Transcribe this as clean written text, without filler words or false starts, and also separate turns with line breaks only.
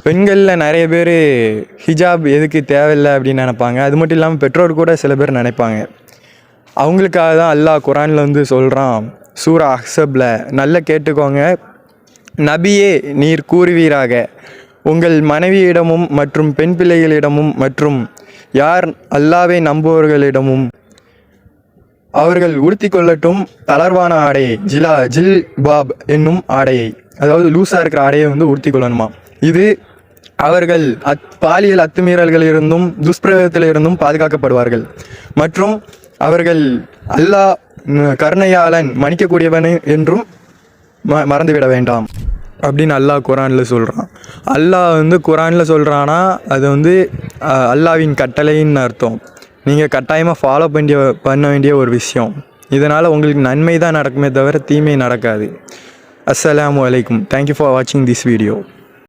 பெண்களில் நிறைய பேர் ஹிஜாப் எதுக்கு தேவையில்லை அப்படின்னு நினைப்பாங்க. அது மட்டும் இல்லாமல் பெற்றோர் கூட சில பேர் நினைப்பாங்க. அவங்களுக்காக தான் அல்லாஹ் குரானில் வந்து சொல்கிறான், சூரா அஹ்ஸபில், நல்லா கேட்டுக்கோங்க. நபியே நீர் கூறுவீராக, உங்கள் மனைவியிடமும் மற்றும் பெண் பிள்ளைகளிடமும் மற்றும் யார் அல்லாவை நம்புவர்களிடமும் அவர்கள் உடுத்தி கொள்ளட்டும் தளர்வான ஆடையை, ஜில் பாப் என்னும் ஆடையை, அதாவது லூஸாக இருக்கிற ஆடையை வந்து உடுத்தி கொள்ளணுமா. இது அவர்கள் பாலியல் அத்துமீறல்களிலிருந்தும் துஷ்பிரயோகத்திலிருந்தும் பாதுகாக்கப்படுவார்கள். மற்றும் அவர்கள் அல்லாஹ் கருணையாளன் மன்னிக்கக்கூடியவன் என்றும் மறந்துவிட வேண்டாம் அப்படின்னு அல்லாஹ் குரானில் சொல்கிறான். அல்லாஹ் வந்து குரானில் சொல்கிறான்னா அது வந்து அல்லாஹ்வின் கட்டளைன்னு அர்த்தம். நீங்கள் கட்டாயமாக ஃபாலோ பண்ண வேண்டிய ஒரு விஷயம். இதனால் உங்களுக்கு நன்மை தான் நடக்குமே தவிர தீமை நடக்காது. அஸ்ஸலாமு அலைக்கும். தேங்க்யூ ஃபார் வாட்சிங் திஸ் வீடியோ.